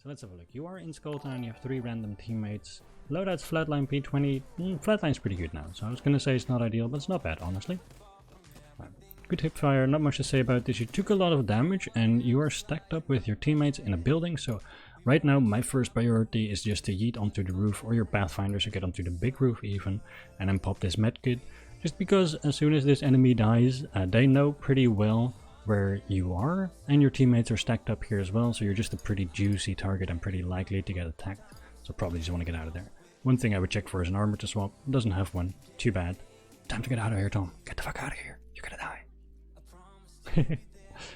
So let's have a look. You are in Skull Town, you have 3 random teammates. Loadout's flatline P20. Flatline's pretty good now, so I was gonna say it's not ideal, but it's not bad, honestly. Good hipfire, not much to say about this. You took a lot of damage and you are stacked up with your teammates in a building, so right now my first priority is just to yeet onto the roof or your Pathfinder, so get onto the big roof even, and then pop this medkit. Just because as soon as this enemy dies, they know pretty well where you are, and your teammates are stacked up here as well, so you're just a pretty juicy target and pretty likely to get attacked. So probably just want to get out of there. One thing I would check for is an armor to swap. Doesn't have one. Too bad. Time to get out of here, Tom. Get the fuck out of here. You're gonna die.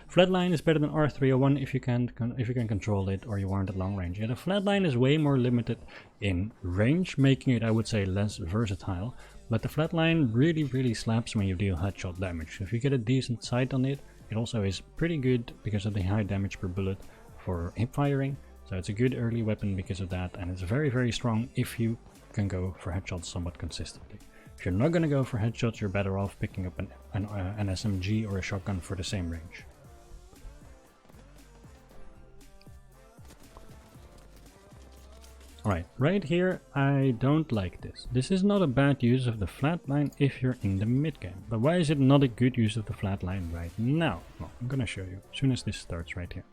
Flatline is better than R301 if you can control it or you aren't at long range. Yeah, the flatline is way more limited in range, making it, I would say, less versatile. But the flatline really slaps when you deal headshot damage. If you get a decent sight on it, it also is pretty good because of the high damage per bullet for hip firing. So it's a good early weapon because of that, and it's very strong if you can go for headshots somewhat consistently. If you're not going to go for headshots, you're better off picking up an SMG or a shotgun for the same range. Alright, right here I don't like this. This is not a bad use of the flatline if you're in the mid game. But why is it not a good use of the flatline right now? Well, I'm gonna show you as soon as this starts right here.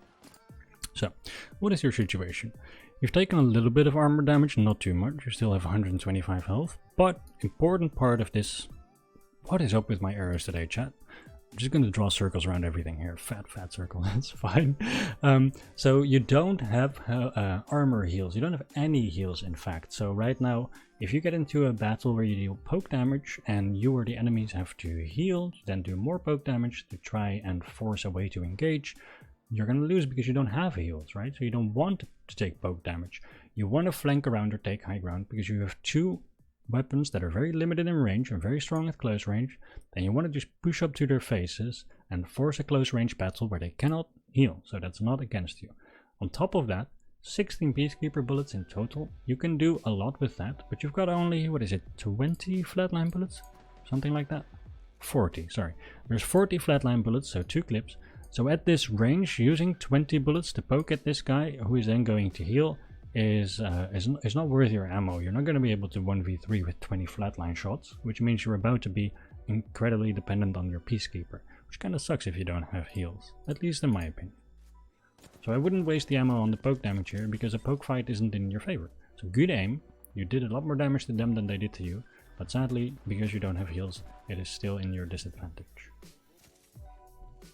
So, what is your situation? You've taken a little bit of armor damage, not too much. You still have 125 health. But, important part of this... What is up with my arrows today, chat? I'm just going to draw circles around everything here. Fat circle, that's fine. So you don't have armor heals. You don't have any heals, in fact. So right now, if you get into a battle where you deal poke damage and you or the enemies have to heal, then do more poke damage to try and force a way to engage, you're going to lose because you don't have heals, right? So you don't want to take poke damage. You want to flank around or take high ground because you have 2 weapons that are very limited in range and very strong at close range, then you want to just push up to their faces and force a close range battle where they cannot heal, so that's not against you. On top of that, 16 Peacekeeper bullets in total. You can do a lot with that, but you've got only, what is it, 20 flatline bullets? Something like that? 40, sorry. There's 40 flatline bullets, so 2 clips. So at this range, using 20 bullets to poke at this guy, who is then going to heal, is not worth your ammo. You're not going to be able to 1v3 with 20 flatline shots, which means you're about to be incredibly dependent on your Peacekeeper, which kind of sucks if you don't have heals, at least in my opinion. So I wouldn't waste the ammo on the poke damage here, because a poke fight isn't in your favor. So good aim, you did a lot more damage to them than they did to you, but sadly, because you don't have heals, it is still in your disadvantage.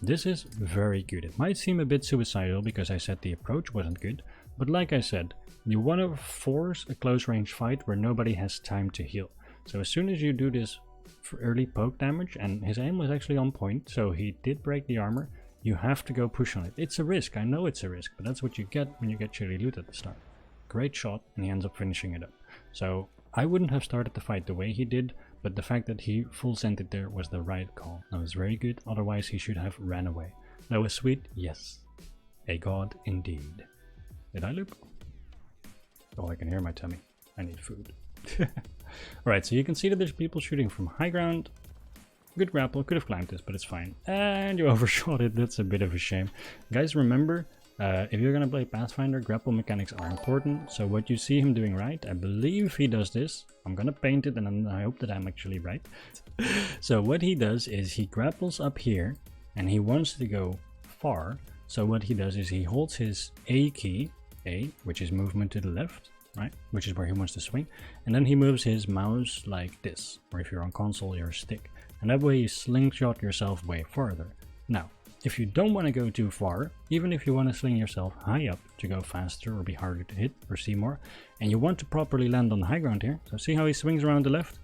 This is very good. It might seem a bit suicidal because I said the approach wasn't good, but like I said, you want to force a close range fight where nobody has time to heal. So as soon as you do this for early poke damage, and his aim was actually on point, so he did break the armor, you have to go push on it. It's a risk, I know it's a risk, but that's what you get when you get shitty loot at the start. Great shot, and he ends up finishing it up. So I wouldn't have started the fight the way he did, but the fact that he full sent it there was the right call. That was very good, otherwise he should have ran away. That was sweet, yes. A god indeed. Did I loop? Oh, I can hear my tummy. I need food. Alright, so you can see that there's people shooting from high ground. Good grapple, could have climbed this, but it's fine. And you overshot it, that's a bit of a shame. Guys, remember, if you're gonna play Pathfinder, grapple mechanics are important. So what you see him doing right, I believe he does this. I'm gonna paint it and I hope that I'm actually right. So what he does is he grapples up here and he wants to go far. So what he does is he holds his A key, A, which is movement to the left, right? Which is where he wants to swing. And then he moves his mouse like this, or if you're on console, your stick. And that way you slingshot yourself way farther. Now, if you don't want to go too far, even if you want to sling yourself high up to go faster or be harder to hit or see more, and you want to properly land on the high ground here, so see how he swings around the left?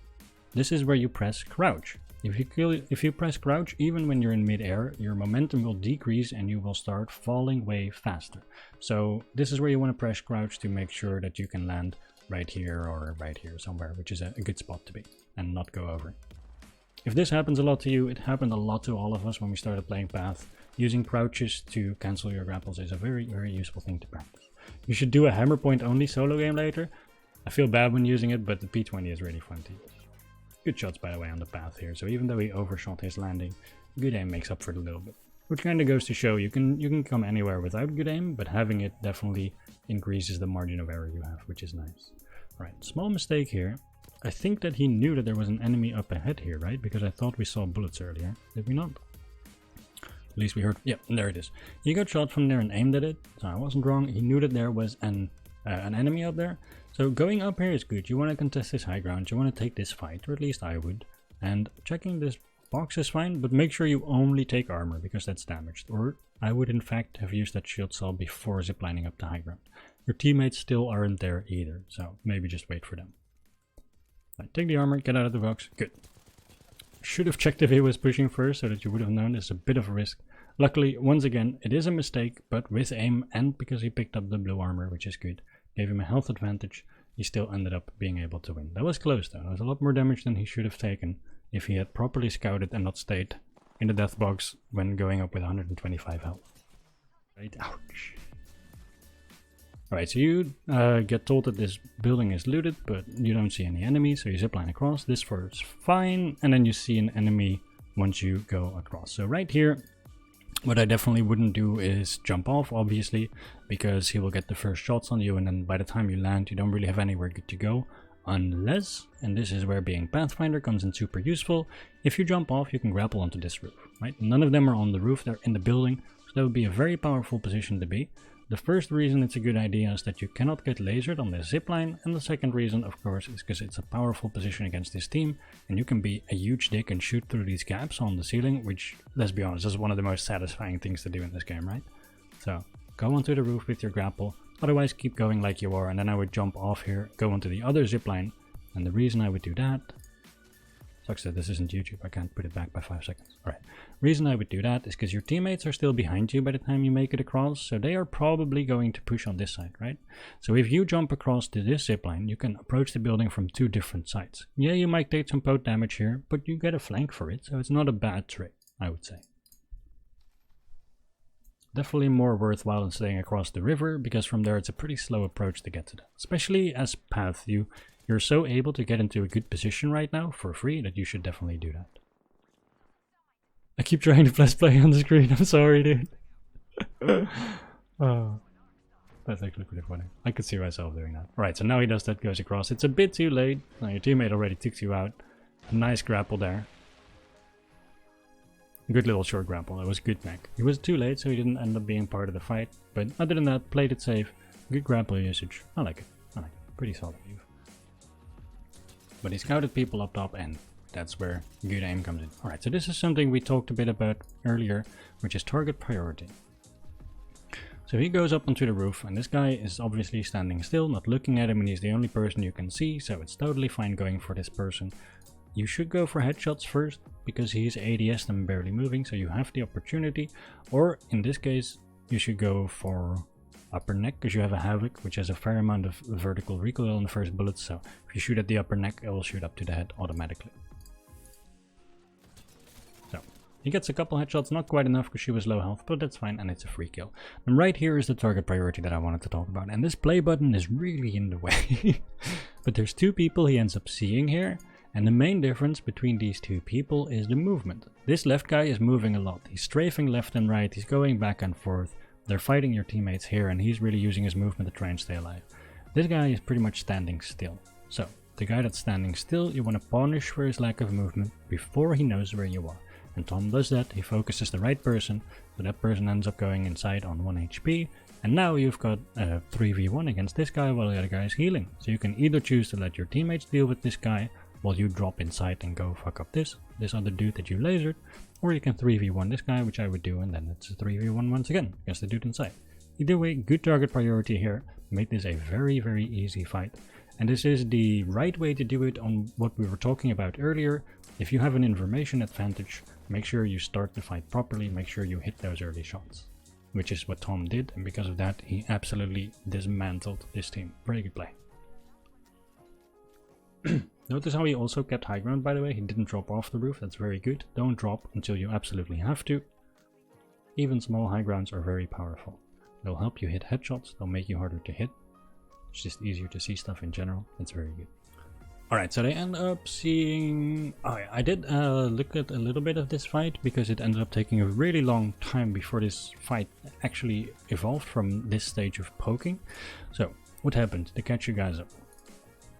This is where you press crouch. If you press crouch, even when you're in mid-air, your momentum will decrease and you will start falling way faster. So this is where you want to press crouch to make sure that you can land right here or right here somewhere, which is a good spot to be, and not go over. If this happens a lot to you, it happened a lot to all of us when we started playing Path. Using crouches to cancel your grapples is a very useful thing to practice. You should do a hammer point only solo game later. I feel bad when using it, but the P20 is really fun to use. Good shots, by the way, on the Path here. So even though he overshot his landing, good aim makes up for it a little bit. Which kind of goes to show you can come anywhere without good aim, but having it definitely increases the margin of error you have, which is nice. Right, small mistake here. I think that he knew that there was an enemy up ahead here, right? Because I thought we saw bullets earlier. Did we not? At least we heard. Yeah, there it is. He got shot from there and aimed at it. So I wasn't wrong. He knew that there was an enemy up there. So going up here is good. You want to contest this high ground. You want to take this fight, or at least I would. And checking this box is fine, but make sure you only take armor because that's damaged. Or I would in fact have used that shield cell before ziplining up the high ground. Your teammates still aren't there either, so maybe just wait for them. Right, take the armor, get out of the box. Good. Should have checked if he was pushing first so that you would have known it's a bit of a risk. Luckily, once again, it is a mistake, but with aim and because he picked up the blue armor, which is good, gave him a health advantage, he still ended up being able to win. That was close though. That was a lot more damage than he should have taken if he had properly scouted and not stayed in the death box when going up with 125 health. Right, ouch. Alright, so you get told that this building is looted, but you don't see any enemies, so you zipline across. This is fine, and then you see an enemy once you go across. So right here, what I definitely wouldn't do is jump off, obviously, because he will get the first shots on you, and then by the time you land, you don't really have anywhere good to go. Unless, and this is where being Pathfinder comes in super useful, if you jump off, you can grapple onto this roof, right? None of them are on the roof, they're in the building, so that would be a very powerful position to be. The first reason it's a good idea is that you cannot get lasered on this zipline, and the second reason, of course, is because it's a powerful position against this team, and you can be a huge dick and shoot through these gaps on the ceiling, which, let's be honest, is one of the most satisfying things to do in this game, right? So, go onto the roof with your grapple, otherwise keep going like you are, and then I would jump off here, go onto the other zipline, and the reason I would do that... Sucks that this isn't YouTube, I can't put it back by 5 seconds. Alright, reason I would do that is because your teammates are still behind you by the time you make it across, so they are probably going to push on this side, right? So if you jump across to this zipline, you can approach the building from 2 different sides. Yeah, you might take some pot damage here, but you get a flank for it, so it's not a bad trick, I would say. Definitely more worthwhile than staying across the river, because from there it's a pretty slow approach to get to that. Especially as Path, you're so able to get into a good position right now for free that you should definitely do that. I keep trying to press play on the screen, I'm sorry dude. Oh, that's actually pretty funny. I could see myself doing that. Right, so now he does that, goes across. It's a bit too late. Now your teammate already took you out. A nice grapple there. Good little short grapple, that was good mech. He was too late so he didn't end up being part of the fight. But other than that, played it safe. Good grapple usage. I like it. I like it. Pretty solid move. But he scouted people up top and that's where good aim comes in. Alright, so this is something we talked a bit about earlier, which is target priority. So he goes up onto the roof and this guy is obviously standing still, not looking at him, and he's the only person you can see, so it's totally fine going for this person. You should go for headshots first, because he's ADS and barely moving, so you have the opportunity. Or in this case, you should go for upper neck, because you have a Havoc, which has a fair amount of vertical recoil in the first bullets, so if you shoot at the upper neck, it will shoot up to the head automatically. So, he gets a couple headshots, not quite enough because she was low health, but that's fine, and it's a free kill. And right here is the target priority that I wanted to talk about, and this play button is really in the way. But there's 2 people he ends up seeing here, and the main difference between these 2 people is the movement. This left guy is moving a lot, he's strafing left and right, he's going back and forth. They're fighting your teammates here and he's really using his movement to try and stay alive. This guy is pretty much standing still. So, the guy that's standing still, you want to punish for his lack of movement before he knows where you are. And Tom does that, he focuses the right person, so that person ends up going inside on 1 HP. And now you've got a 3v1 against this guy while the other guy is healing. So you can either choose to let your teammates deal with this guy, while you drop inside and go fuck up this other dude that you lasered, or you can 3v1 this guy, which I would do, and then it's a 3v1 once again against the dude inside. Either way, good target priority here, make this a very, very easy fight. And this is the right way to do it on what we were talking about earlier. If you have an information advantage, make sure you start the fight properly, make sure you hit those early shots. Which is what Tom did, and because of that, he absolutely dismantled this team. Very good play. Notice how he also kept high ground, by the way. He didn't drop off the roof, that's very good. Don't drop until you absolutely have to. Even small high grounds are very powerful. They'll help you hit headshots, they'll make you harder to hit. It's just easier to see stuff in general, it's very good. Alright, so they end up seeing... Oh yeah, I did look at a little bit of this fight because it ended up taking a really long time before this fight actually evolved from this stage of poking. So, what happened to catch you guys up?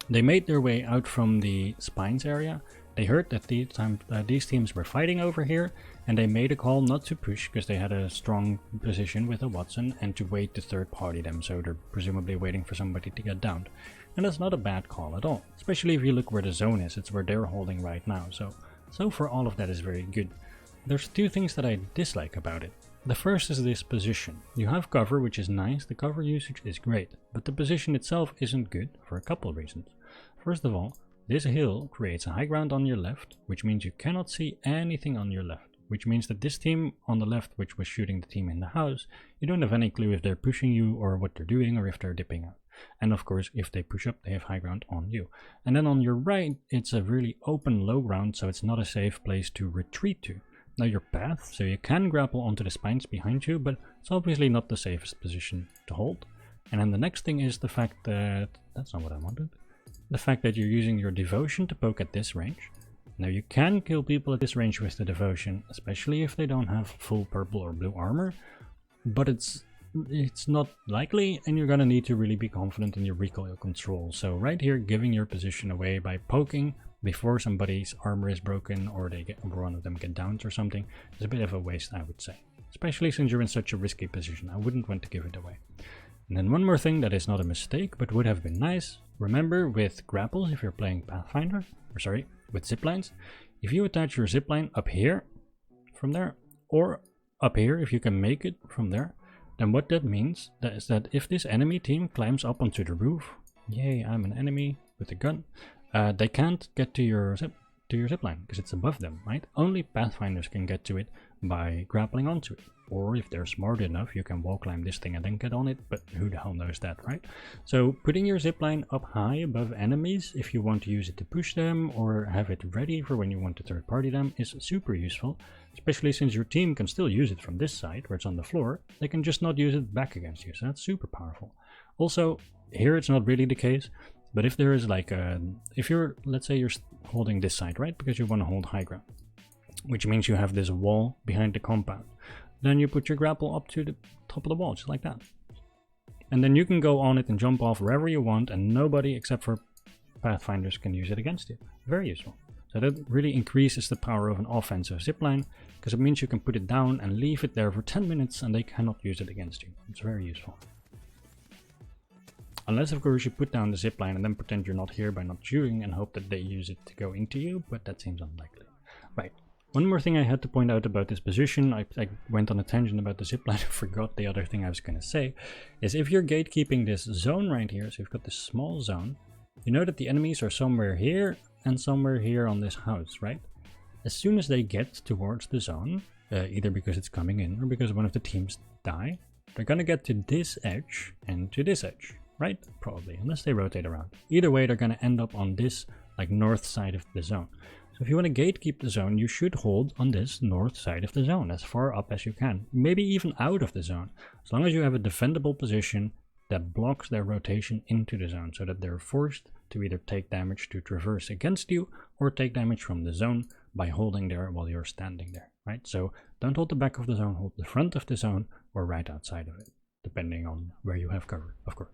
They made their way out from the spines area. They heard that these teams were fighting over here, and they made a call not to push because they had a strong position with a Watson and to wait to third party them, so they're presumably waiting for somebody to get downed. And that's not a bad call at all, especially if you look where the zone is. It's where they're holding right now, so for all of that is very good. There's two things that I dislike about it. The first is this position. You have cover, which is nice, the cover usage is great, but the position itself isn't good for a couple of reasons. First of all, this hill creates a high ground on your left, which means you cannot see anything on your left, which means that this team on the left, which was shooting the team in the house, you don't have any clue if they're pushing you or what they're doing or if they're dipping out. And of course, if they push up, they have high ground on you. And then on your right, it's a really open low ground, so it's not a safe place to retreat to. Now your path, so you can grapple onto the spines behind you, but it's obviously not the safest position to hold. And then the next thing is the fact that... That's not what I wanted. The fact that you're using your devotion to poke at this range. Now you can kill people at this range with the devotion, especially if they don't have full purple or blue armor, but it's not likely, and you're gonna need to really be confident in your recoil control. So right here, giving your position away by poking before somebody's armor is broken or one of them get downed or something is a bit of a waste, I would say. Especially since you're in such a risky position, I wouldn't want to give it away. And then one more thing that is not a mistake, but would have been nice. Remember with grapples, if you're playing Pathfinder, or sorry, with ziplines, if you attach your zipline up here from there, or up here if you can make it from there, then what that means is that if this enemy team climbs up onto the roof, yay, I'm an enemy with a gun, they can't get to your zipline because it's above them, right? Only Pathfinders can get to it by grappling onto it. Or if they're smart enough, you can wall climb this thing and then get on it, but who the hell knows that, right? So putting your zipline up high above enemies if you want to use it to push them or have it ready for when you want to third party them is super useful, especially since your team can still use it from this side where it's on the floor. They can just not use it back against you, so that's super powerful. Also, here it's not really the case, but if there is like if you're, let's say you're holding this side, right? Because you want to hold high ground, which means you have this wall behind the compound. Then you put your grapple up to the top of the wall, just like that. And then you can go on it and jump off wherever you want, and nobody except for Pathfinders can use it against you. Very useful. So that really increases the power of an offensive zipline, because it means you can put it down and leave it there for 10 minutes and they cannot use it against you. It's very useful. Unless of course you put down the zipline and then pretend you're not here by not shooting and hope that they use it to go into you, but that seems unlikely. Right. One more thing I had to point out about this position, I went on a tangent about the zipline, I forgot the other thing I was going to say, is if you're gatekeeping this zone right here, so you've got this small zone, you know that the enemies are somewhere here and somewhere here on this house, right? As soon as they get towards the zone, either because it's coming in or because one of the teams die, they're going to get to this edge and to this edge, right? Probably, unless they rotate around. Either way, they're going to end up on this like north side of the zone. So if you want to gatekeep the zone, you should hold on this north side of the zone, as far up as you can. Maybe even out of the zone, as long as you have a defendable position that blocks their rotation into the zone, so that they're forced to either take damage to traverse against you, or take damage from the zone by holding there while you're standing there, right? So don't hold the back of the zone, hold the front of the zone, or right outside of it, depending on where you have cover, of course.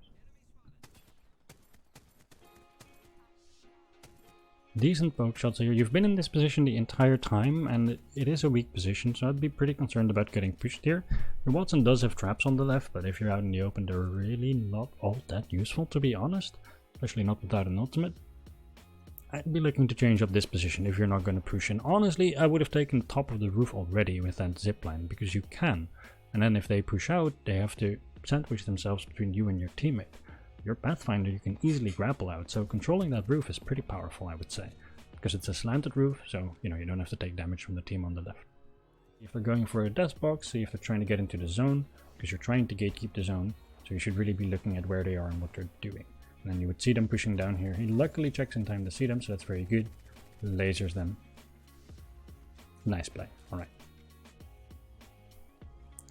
Decent poke shots here. You've been in this position the entire time, and it is a weak position, so I'd be pretty concerned about getting pushed here. Your Watson does have traps on the left, but if you're out in the open, they're really not all that useful, to be honest. Especially not without an ultimate. I'd be looking to change up this position if you're not going to push. And honestly, I would have taken the top of the roof already with that zipline, because you can. And then if they push out, they have to sandwich themselves between you and your teammate. Your Pathfinder you can easily grapple out, so controlling that roof is pretty powerful, I would say. Because it's a slanted roof, so you don't have to take damage from the team on the left. If they're going for a death box, see if they're trying to get into the zone, because you're trying to gatekeep the zone, so you should really be looking at where they are and what they're doing. And then you would see them pushing down here. He luckily checks in time to see them, so that's very good. Lasers them. Nice play, alright.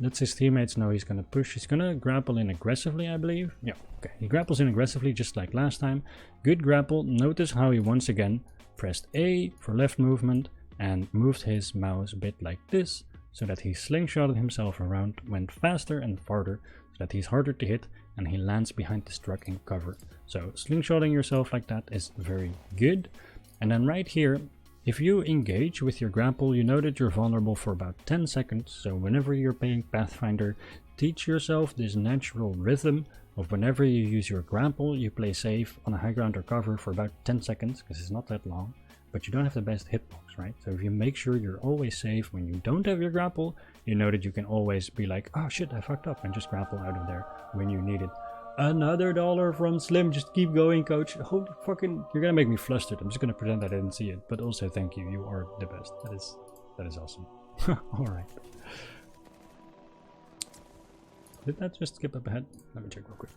Lets his teammates know he's gonna push. He's gonna grapple in aggressively, I believe. Yeah, okay. He grapples in aggressively just like last time. Good grapple. Notice how he once again pressed A for left movement and moved his mouse a bit like this, so that he slingshotted himself around, went faster and farther, so that he's harder to hit, and he lands behind this truck in cover. So slingshotting yourself like that is very good. And then right here, if you engage with your grapple, you know that you're vulnerable for about 10 seconds. So whenever you're playing Pathfinder, teach yourself this natural rhythm of whenever you use your grapple, you play safe on a high ground or cover for about 10 seconds, because it's not that long. But you don't have the best hitbox, right? So if you make sure you're always safe when you don't have your grapple, you know that you can always be like, oh shit, I fucked up, and just grapple out of there when you need it. Another $1 from Slim. Just keep going, coach. Holy fucking, you're gonna make me flustered. I'm just gonna pretend I didn't see it, but also thank you. You are the best. That is awesome. All right. Did that just skip up ahead? Let me check real quick.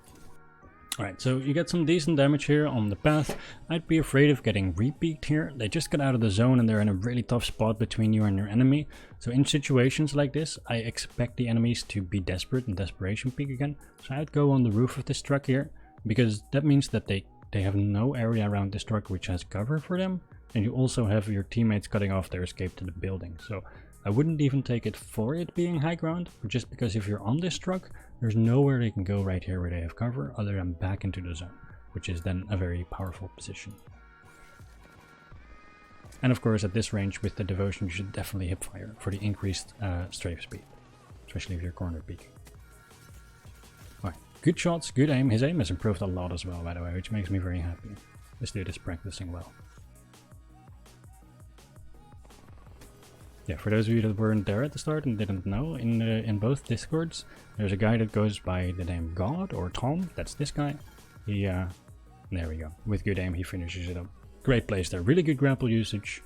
Alright, so you get some decent damage here on the path. I'd be afraid of getting repeat here. They just got out of the zone and they're in a really tough spot between you and your enemy. So in situations like this, I expect the enemies to be desperate and desperation peak again. So I'd go on the roof of this truck here, because that means that they have no area around this truck which has cover for them. And you also have your teammates cutting off their escape to the building. So I wouldn't even take it for it being high ground, but just because if you're on this truck, there's nowhere they can go right here where they have cover other than back into the zone, which is then a very powerful position. And of course at this range with the devotion you should definitely hip fire for the increased strafe speed, especially if you're corner peeking. Alright, good shots, good aim. His aim has improved a lot as well, by the way, which makes me very happy. This dude is practicing well. Yeah, for those of you that weren't there at the start and didn't know, in both Discords, there's a guy that goes by the name God or Tom. That's this guy. He, there we go. With good aim, he finishes it up. Great place there. Really good grapple usage.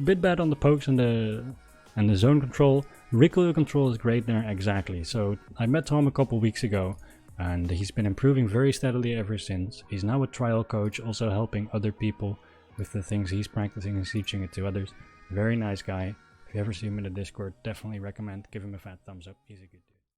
Bit bad on the pokes and the zone control. Recoil control is great there, exactly. So I met Tom a couple weeks ago, and he's been improving very steadily ever since. He's now a trial coach, also helping other people with the things he's practicing and teaching it to others. Very nice guy. If you ever see him in the Discord, definitely recommend. Give him a fat thumbs up. He's a good dude.